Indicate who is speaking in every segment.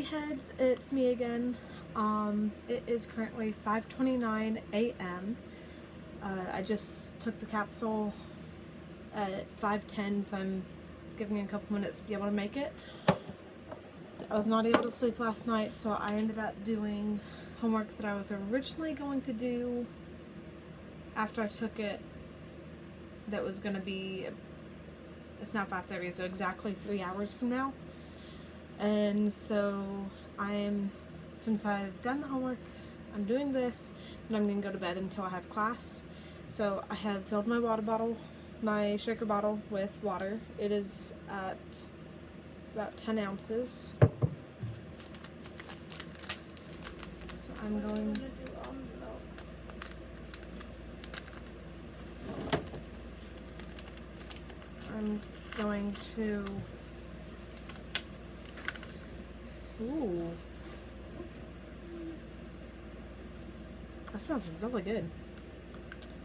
Speaker 1: heads, it's me again. It is currently 5:29 a.m. I just took the capsule at 5:10, so I'm giving it a couple minutes to be able to make it. So I was not able to sleep last night, so I ended up doing homework that I was originally going to do after I took it. That was going to be, it's now 5:30, so exactly 3 hours from now. And so since I've done the homework, I'm doing this, and I'm going to go to bed until I have class. So I have filled my water bottle, my shaker bottle, with water. It is at about 10 ounces. So I'm going to, ooh, that smells really good.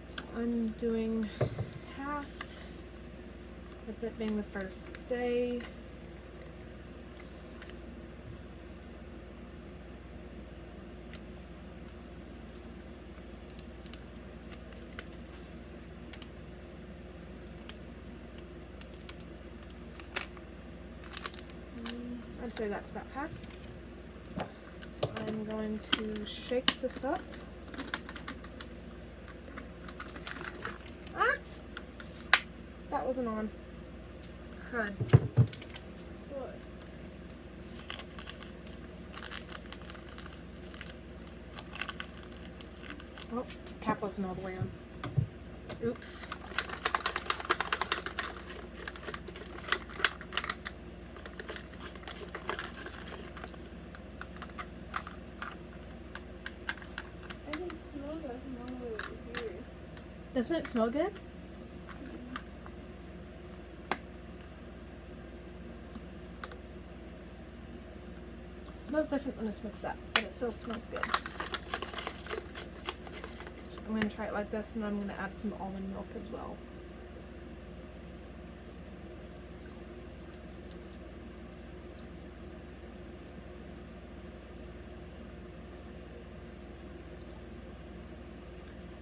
Speaker 1: So I'm doing half, with it being the first day. I'd say that's about half. So I'm going to shake this up. Ah! That wasn't on. Crud.
Speaker 2: What?
Speaker 1: Oh, cap wasn't all the way on. Oops.
Speaker 2: I can smell that from all the way over here.
Speaker 1: Doesn't it smell good? It smells different when it's mixed up, but it still smells good. I'm going to try it like this, and I'm going to add some almond milk as well.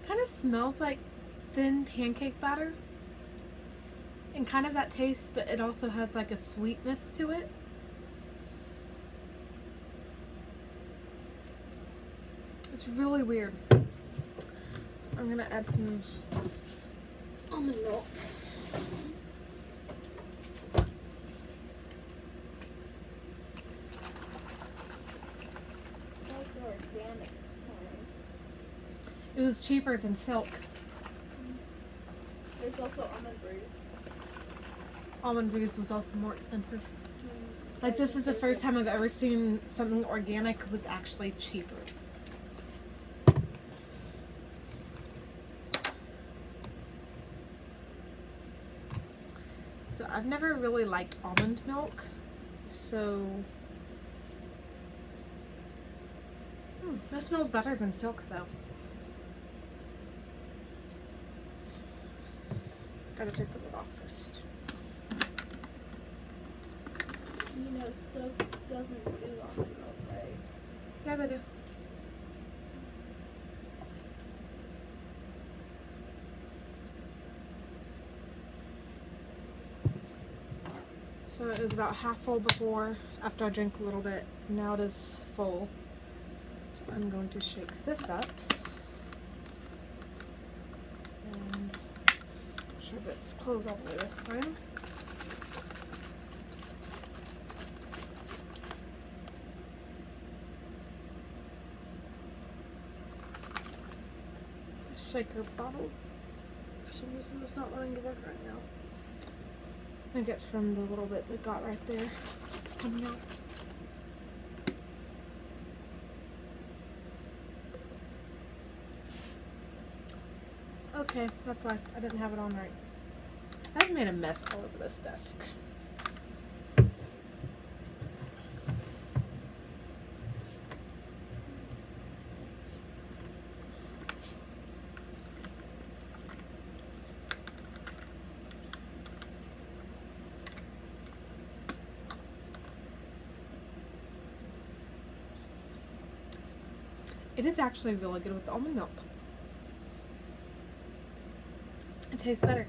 Speaker 1: Kind of smells like thin pancake batter, and kind of that taste, but it also has like a sweetness to it. It's really weird. So I'm gonna add some almond milk.
Speaker 2: Like the organic kind.
Speaker 1: It was cheaper than Silk.
Speaker 2: There's also almond breeze.
Speaker 1: Almond Breeze was also more expensive. Like, this is the first time I've ever seen something organic was actually cheaper. So I've never really liked almond milk, so that smells better than Silk though. Gotta take the lid off first.
Speaker 2: You know, soap doesn't do almond milk, right?
Speaker 1: Yeah, they do. So it was about half full before, after I drank a little bit. Now it is full. So I'm going to shake this up. And make sure that it's closed all the way this time. Shaker bottle, for some reason, it's not wanting to work right now. I think it's from the little bit that got right there. It's coming out. Okay, that's why I didn't have it on right. I've made a mess all over this desk. It is actually really good with the almond milk. It tastes better.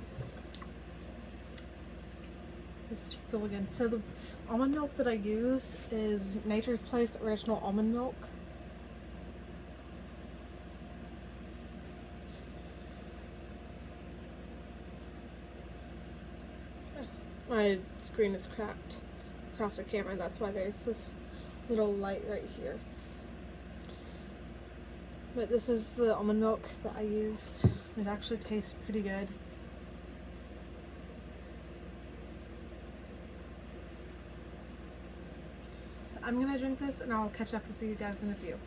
Speaker 1: This is really good. So the almond milk that I use is Nature's Place original almond milk. My screen is cracked across the camera, that's why there's this little light right here. But this is the almond milk that I used. It actually tastes pretty good. So I'm gonna drink this and I'll catch up with you guys in a few.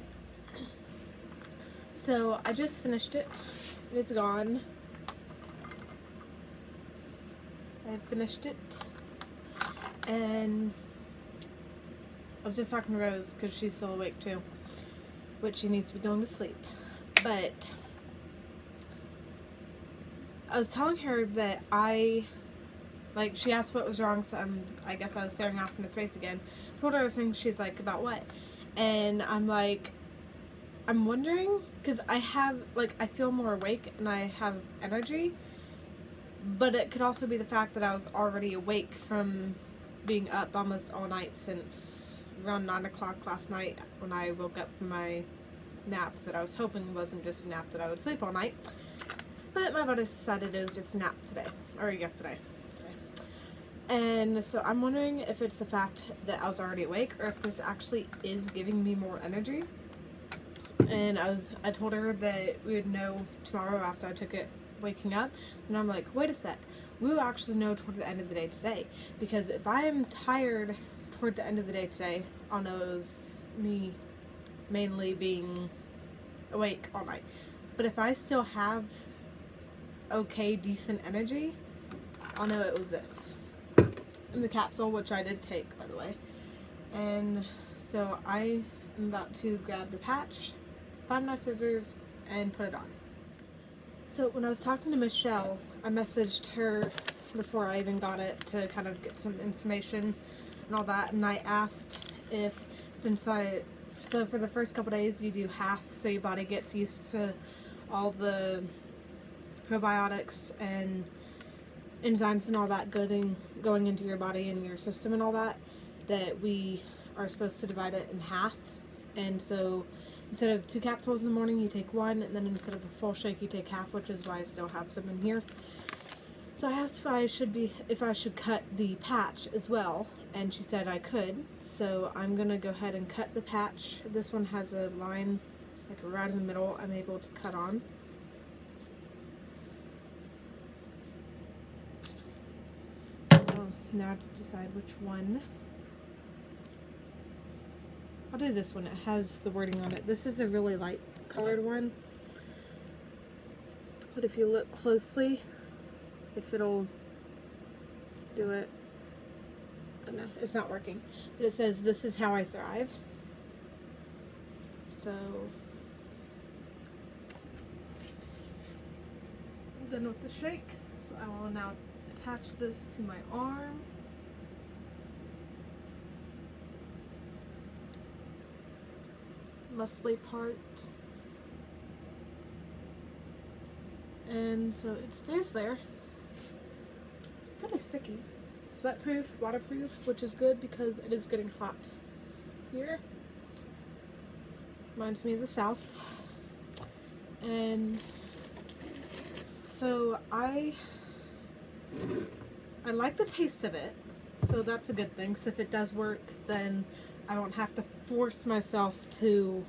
Speaker 1: So I just finished it. It's gone. I finished it, and I was just talking to Rose because she's still awake too, which she needs to be going to sleep. But I was telling her that she asked what was wrong, so I guess I was staring off into space again. Told her I was thinking, she's like, about what? And I'm like, I'm wondering, because I feel more awake and I have energy. But it could also be the fact that I was already awake from being up almost all night since around 9 o'clock last night when I woke up from my nap that I was hoping wasn't just a nap that I would sleep all night. But my body decided it was just a nap today, or yesterday. And so I'm wondering if it's the fact that I was already awake or if this actually is giving me more energy. And I told her that we would know tomorrow after I took it waking up, and I'm like, wait a sec, we will actually know toward the end of the day today, because if I am tired toward the end of the day today, I'll know it was me mainly being awake all night. But if I still have okay, decent energy, I'll know it was this. And the capsule, which I did take, by the way. And so I am about to grab the patch, find my scissors, and put it on. So when I was talking to Michelle, I messaged her before I even got it to kind of get some information and all that, and I asked if, so for the first couple days you do half, so your body gets used to all the probiotics and enzymes and all that going into your body and your system and all that we are supposed to divide it in half. And so instead of 2 capsules in the morning, you take 1, and then instead of a full shake, you take half, which is why I still have some in here. So I asked if I should cut the patch as well, and she said I could. So I'm gonna go ahead and cut the patch. This one has a line like right in the middle I'm able to cut on. So now I have to decide which one. I'll do this one. It has the wording on it. This is a really light colored one. But if you look closely, if it'll do it. But no, it's not working. But it says, "This is how I thrive." So I'm done with the shake. So I will now attach this to my arm. Muscly part, and so it stays there. It's pretty sticky. Sweatproof, waterproof, which is good because it is getting hot here. Reminds me of the South. And so I like the taste of it, so that's a good thing. So if it does work, then I won't have to force myself to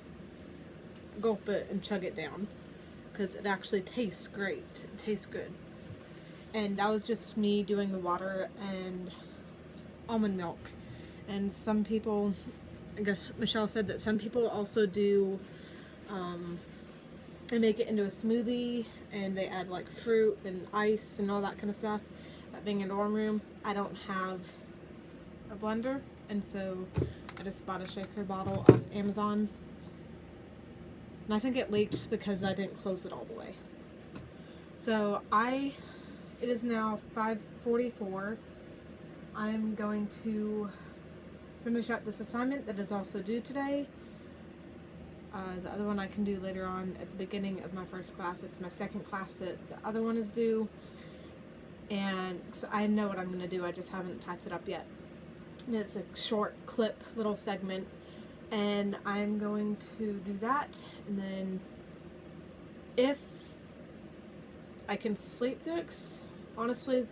Speaker 1: gulp it and chug it down, because it actually tastes great. It tastes good. And that was just me doing the water and almond milk. And some people, I guess Michelle said that some people also do, they make it into a smoothie and they add like fruit and ice and all that kind of stuff. Being in a dorm room, I don't have a blender, and so I just bought a shaker bottle off Amazon. And I think it leaked because I didn't close it all the way. So it is now 5:44. I'm going to finish up this assignment that is also due today. The other one I can do later on at the beginning of my first class. It's my second class that the other one is due. And so I know what I'm going to do. I just haven't typed it up yet. And it's a short clip, little segment. And I'm going to do that. And then if I can sleep through it, honestly,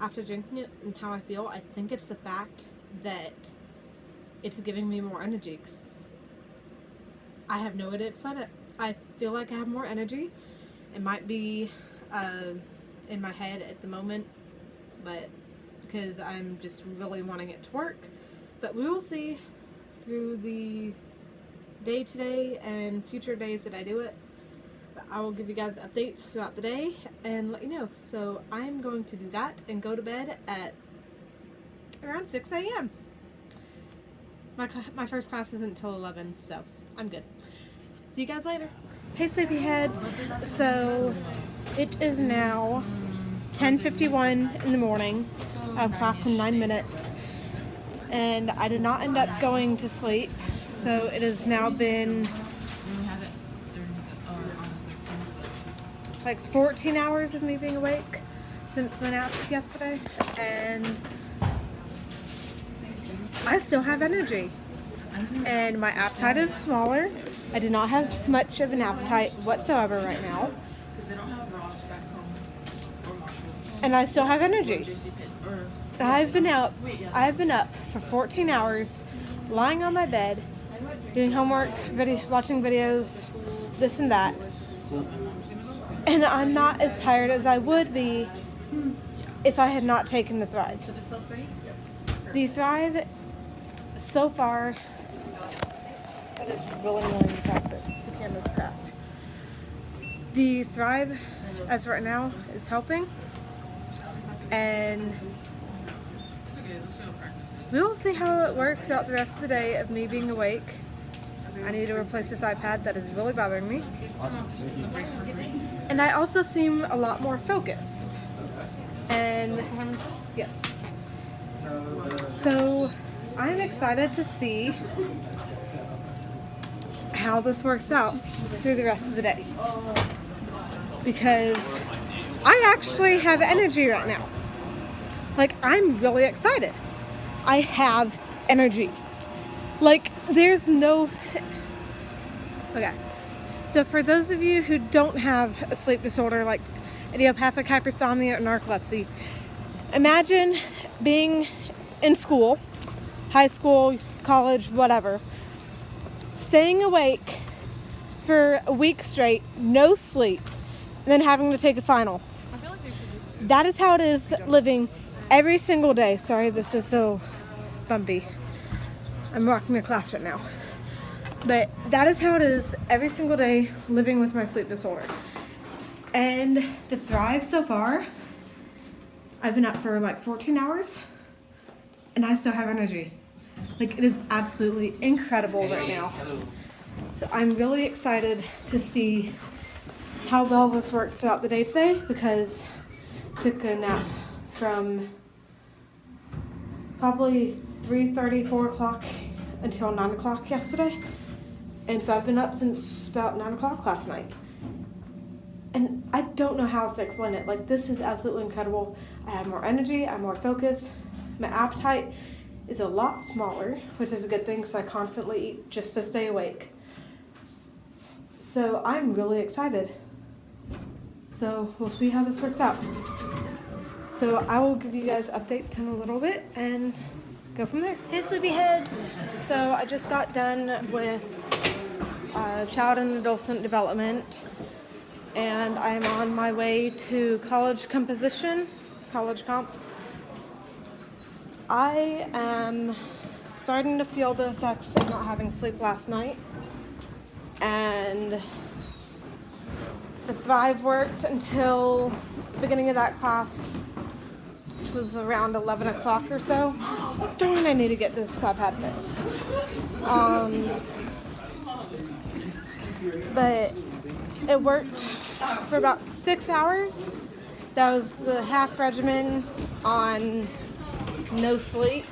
Speaker 1: after drinking it and how I feel, I think it's the fact that it's giving me more energy. 'Cause I have no way to explain it. I feel like I have more energy. It might be in my head at the moment, but because I'm just really wanting it to work. But we will see through the day today and future days that I do it. But I will give you guys updates throughout the day and let you know. So I'm going to do that and go to bed at around 6 a.m. My first class isn't until 11, so I'm good. See you guys later. Hey sleepyheads. So it is now 10:51 in the morning. I have class in 9 minutes. And I did not end up going to sleep. So it has now been like 14 hours of me being awake since my nap yesterday. And I still have energy. And my appetite is smaller. I do not have much of an appetite whatsoever right now. And I still have energy. I've been up for 14 hours, lying on my bed, doing homework, watching videos, this and that. And I'm not as tired as I would be if I had not taken the Thrive. The Thrive, so far, that is really annoying, the fact that the camera's cracked. The Thrive, as right now, is helping. And we will see how it works throughout the rest of the day of me being awake. I need to replace this iPad that is really bothering me. And I also seem a lot more focused. And yes. So I'm excited to see how this works out through the rest of the day. Because I actually have energy right now. Like, I'm really excited. I have energy. Like, there's no... Okay. So for those of you who don't have a sleep disorder like idiopathic hypersomnia or narcolepsy, imagine being in school, high school, college, whatever, staying awake for a week straight, no sleep, and then having to take a final. That is how it is living every single day. Sorry, this is so bumpy. I'm walking to class right now. But that is how it is every single day living with my sleep disorder. And the Thrive so far, I've been up for like 14 hours and I still have energy. Like, it is absolutely incredible right now. So I'm really excited to see how well this works throughout the day today, because I took a nap from probably 3:30, 4 o'clock until 9 o'clock yesterday. And so I've been up since about 9 o'clock last night. And I don't know how else to explain it. Like, this is absolutely incredible. I have more energy, I'm more focused. My appetite is a lot smaller, which is a good thing because I constantly eat just to stay awake. So I'm really excited. So we'll see how this works out. So I will give you guys updates in a little bit and go from there. Hey sleepyheads! So I just got done with child and adolescent development, and I'm on my way to college comp. I am starting to feel the effects of not having sleep last night, and the Thrive worked until the beginning of that class, which was around 11 o'clock or so. Darn, I need to get this iPad fixed. But it worked for about 6 hours. That was the half regimen on no sleep.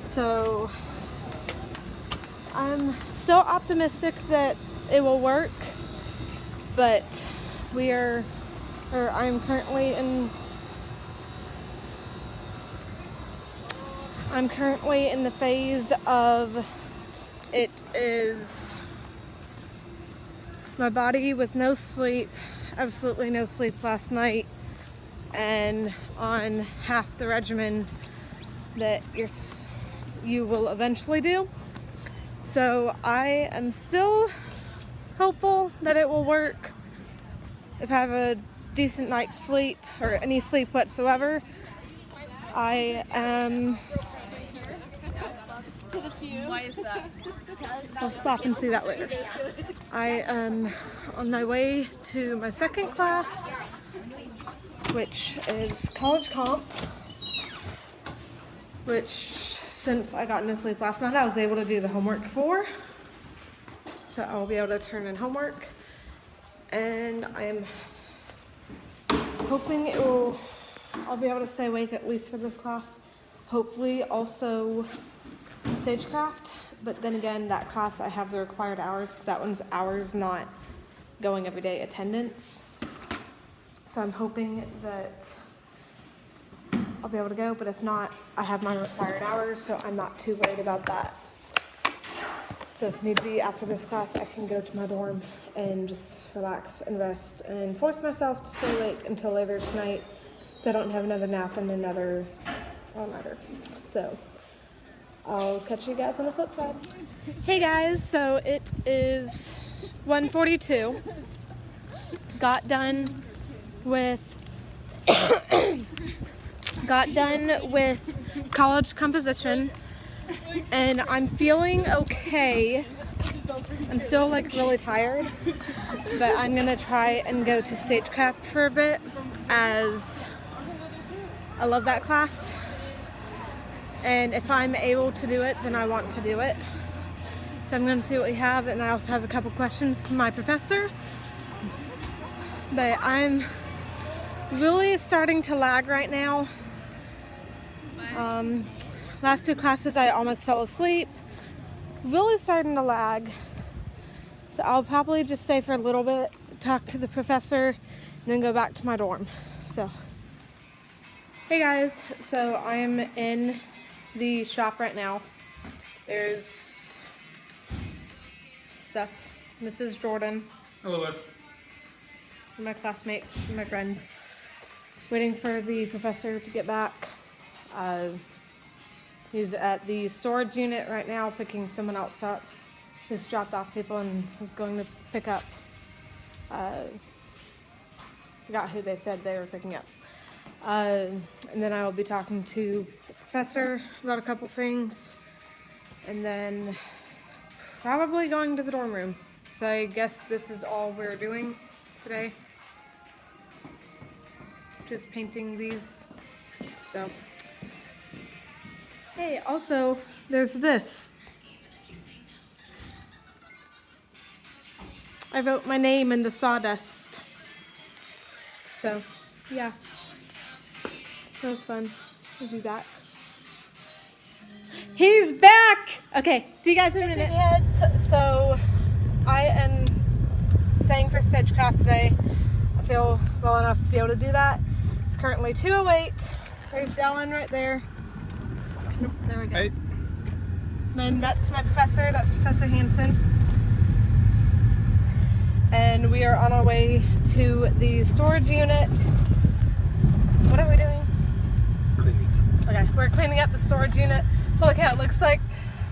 Speaker 1: So I'm still optimistic that it will work, but I'm currently in the phase of it is my body with no sleep, absolutely no sleep last night, and on half the regimen that you will eventually do. So I am still hopeful that it will work. If I have a decent night's sleep or any sleep whatsoever, I am.
Speaker 2: Why is that?
Speaker 1: I'll stop and see that later. I am on my way to my second class, which is college comp, which since I got no sleep last night, I was able to do the homework for. So I will be able to turn in homework, and I am hoping I'll be able to stay awake at least for this class. Hopefully also stagecraft, but then again, that class I have the required hours because that one's hours, not going everyday attendance. So I'm hoping that I'll be able to go, but if not, I have my required hours, so I'm not too worried about that. So if need be, after this class, I can go to my dorm and just relax and rest and force myself to stay awake until later tonight so I don't have another nap and another all-nighter. So I'll catch you guys on the flip side. Hey guys, so it is 1:42. Got done with college composition, and I'm feeling okay. I'm still like really tired, but I'm gonna try and go to stagecraft for a bit as I love that class. And if I'm able to do it, then I want to do it. So I'm gonna see what we have, and I also have a couple questions from my professor. But I'm really starting to lag right now. Last two classes I almost fell asleep. Really starting to lag. So I'll probably just stay for a little bit, talk to the professor, and then go back to my dorm. So, hey guys, so I'm in the shop right now. There's stuff. Mrs. Jordan.
Speaker 3: Hello.
Speaker 1: My classmates, my friend, waiting for the professor to get back. He's at the storage unit right now picking someone else up. He's dropped off people and he's going to pick up, forgot who they said they were picking up. And then I will be talking to the professor about a couple things, and then probably going to the dorm room. So I guess this is all we're doing today. Just painting these. So, hey, also there's this. I wrote my name in the sawdust. So, yeah. That was fun. Is he back? He's back! Okay, see you guys in a minute. So, I am staying for stagecraft today. I feel well enough to be able to do that. It's currently 2:08. There's Dylan right there. There we go.
Speaker 3: Hey.
Speaker 1: Then that's my professor. That's Professor Hansen. And we are on our way to the storage unit. What are we doing?
Speaker 3: Cleaning.
Speaker 1: Okay, we're cleaning up the storage unit. Look how it looks like.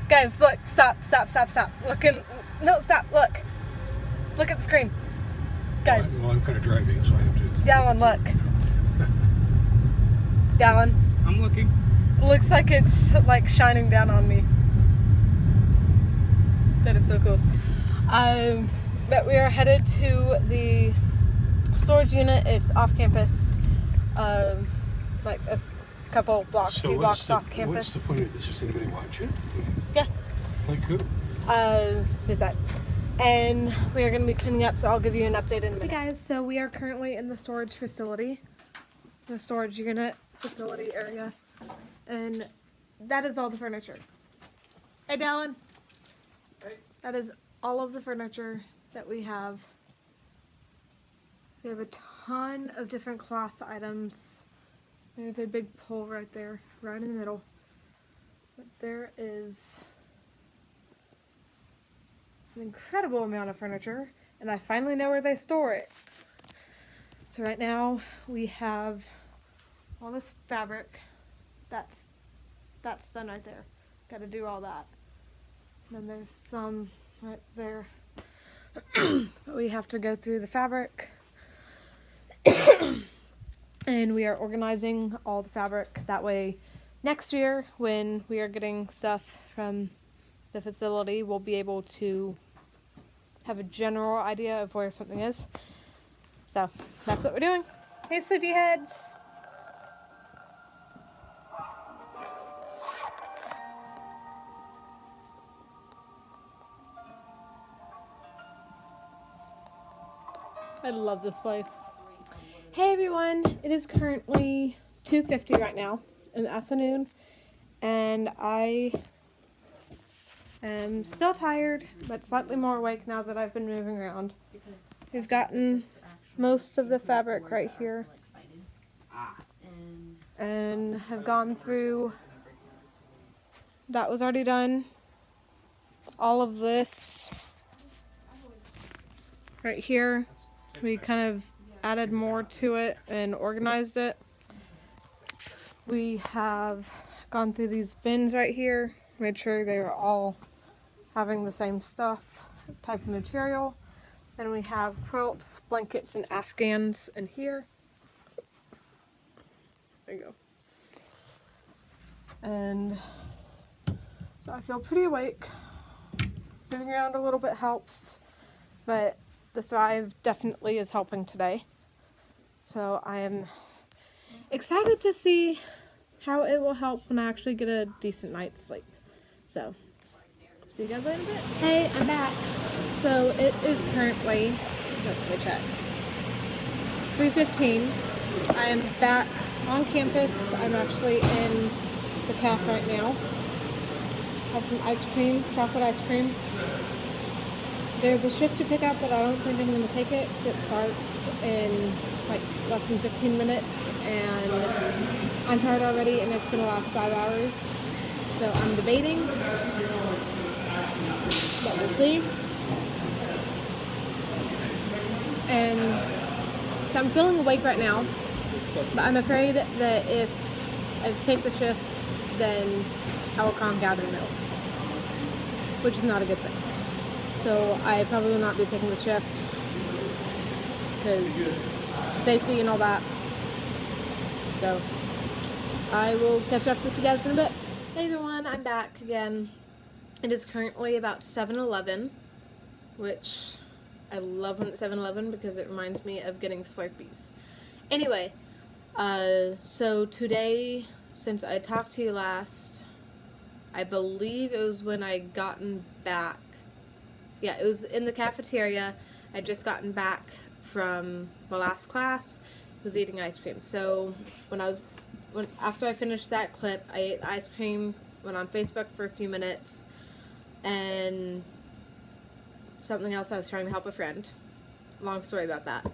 Speaker 1: Guys, look. Stop. Looking. No, stop. Look. Look at the screen. Guys.
Speaker 3: Well, I'm kind of driving, so I have to.
Speaker 1: Dallin, look. Dallin.
Speaker 3: I'm looking.
Speaker 1: Looks like it's like shining down on me. That is so cool. But we are headed to the storage unit. It's off campus. Like a couple blocks, few blocks off campus.
Speaker 3: What's the point of this? Does anybody watch it?
Speaker 1: Yeah.
Speaker 3: Like who?
Speaker 1: Is that? And we are going to be cleaning up, so I'll give you an update in a minute. Hey guys, so we are currently in the storage facility, the storage unit facility area, and that is all the furniture. Hey, Dallin. that is all of the furniture that we have. We have a ton of different cloth items. There's a big pole right there, right in the middle. But there is an incredible amount of furniture, and I finally know where they store it. So right now we have all this fabric. That's done right there. Got to do all that. And then there's some right there. But we have to go through the fabric. And we are organizing all the fabric. That way next year when we are getting stuff from the facility, we'll be able to have a general idea of where something is. So that's what we're doing. Hey, sleepyheads. I love this place. Hey everyone, it is currently 2:50 right now in the afternoon, and I am still tired, but slightly more awake now that I've been moving around. We've gotten most of the fabric right here, and have gone through, that was already done. All of this right here, we kind of added more to it and organized it. We have gone through these bins right here, made sure they were all having the same stuff, type of material. Then we have quilts, blankets, and afghans in here. There you go. And so I feel pretty awake. Moving around a little bit helps, but the Thrive definitely is helping today. So I am excited to see how it will help when I actually get a decent night's sleep. So, see you guys later in a bit. Hey, I'm back. So it is currently, let me check, 3:15. I am back on campus. I'm actually in the cafe right now. Have some ice cream, chocolate ice cream. There's a shift to pick up, but I don't think I'm going to take it because it starts in like less than 15 minutes, and I'm tired already, and it's going to last 5 hours. So I'm debating, but we'll see. And so I'm feeling awake right now, but I'm afraid that if I take the shift, then I will conk out in the middle, which is not a good thing. So I probably will not be taking the shift because safety and all that. So I will catch up with you guys in a bit. Hey everyone, I'm back again. It is currently about 7:11, which I love when it's 7:11 because it reminds me of getting Slurpees. Anyway, so today, since I talked to you last, I believe it was when I gotten back. Yeah, it was in the cafeteria. I'd just gotten back from my last class, was eating ice cream. So after I finished that clip, I ate ice cream, went on Facebook for a few minutes, and something else, I was trying to help a friend. Long story about that.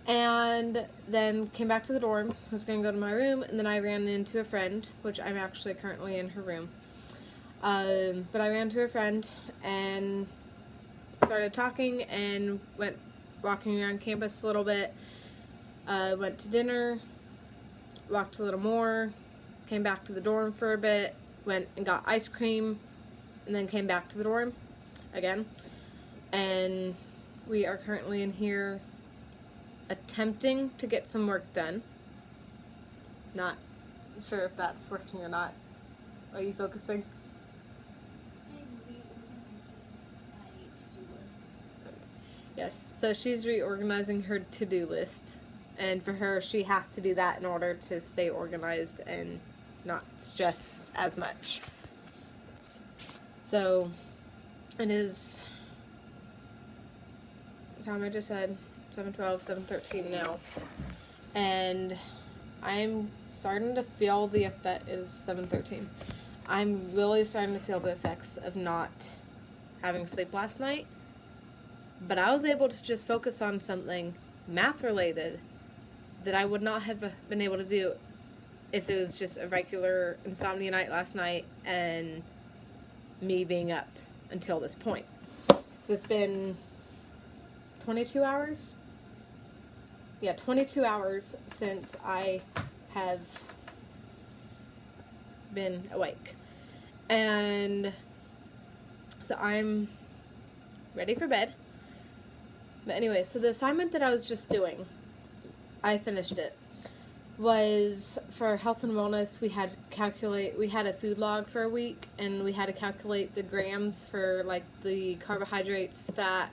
Speaker 1: And then came back to the dorm. I was going to go to my room, and then I ran into a friend, which I'm actually currently in her room. But I ran to a friend and started talking and went walking around campus a little bit. Went to dinner, walked a little more, came back to the dorm for a bit, went and got ice cream, and then came back to the dorm again. And we are currently in here attempting to get some work done. Not sure if that's working or not. Are you focusing? Yes, so she's reorganizing her to-do list, and for her, she has to do that in order to stay organized and not stress as much. So, it is, the time I just said, 7:12, 7:13 now, and I'm starting to feel the effect, it is 7:13, I'm really starting to feel the effects of not having sleep last night, but I was able to just focus on something math related that I would not have been able to do if it was just a regular insomnia night last night and me being up until this point. So it's been 22 hours? Yeah, 22 hours since I have been awake. And so I'm ready for bed. But anyway, so the assignment that I was just doing, I finished it, was for health and wellness. We had a food log for a week, and we had to calculate the grams for like the carbohydrates, fat,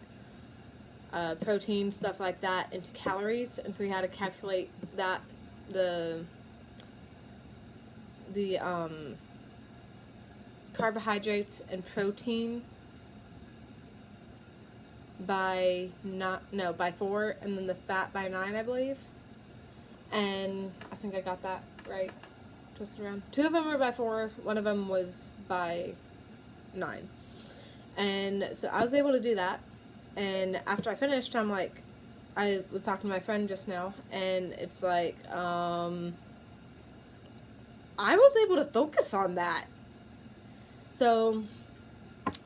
Speaker 1: protein, stuff like that into calories. And so we had to calculate that, the carbohydrates and protein by 4, and then the fat by 9, I believe. And I think I got that right. Twisted around. 2 of them were by 4, 1 of them was by 9. And so I was able to do that. And after I finished, I'm like, I was talking to my friend just now, and it's like, I was able to focus on that. So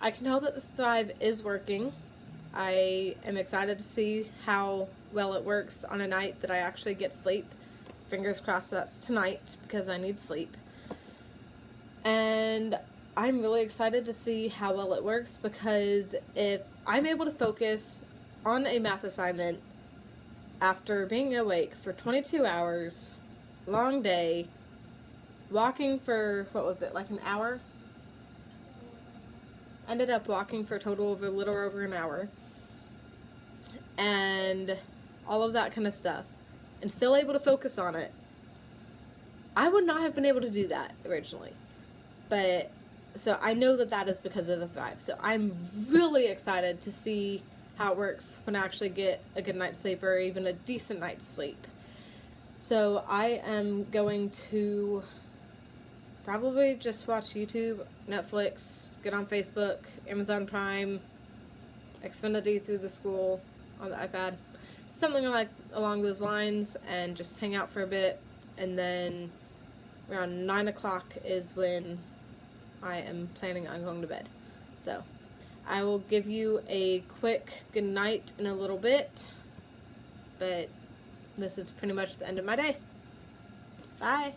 Speaker 1: I can tell that the Thrive is working. I am excited to see how well it works on a night that I actually get sleep. Fingers crossed that's tonight, because I need sleep. And I'm really excited to see how well it works, because if I'm able to focus on a math assignment after being awake for 22 hours, long day, walking for, what was it, like an hour? Ended up walking for a total of a little over an hour. And all of that kind of stuff, and still able to focus on it. I would not have been able to do that originally, but so I know that that is because of the Thrive. So I'm really excited to see how it works when I actually get a good night's sleep, or even a decent night's sleep. So I am going to probably just watch YouTube, Netflix, get on Facebook, Amazon Prime, Xfinity through the school on the iPad, something like along those lines, and just hang out for a bit. And then around 9 o'clock is when I am planning on going to bed. So I will give you a quick good night in a little bit, but this is pretty much the end of my day. Bye.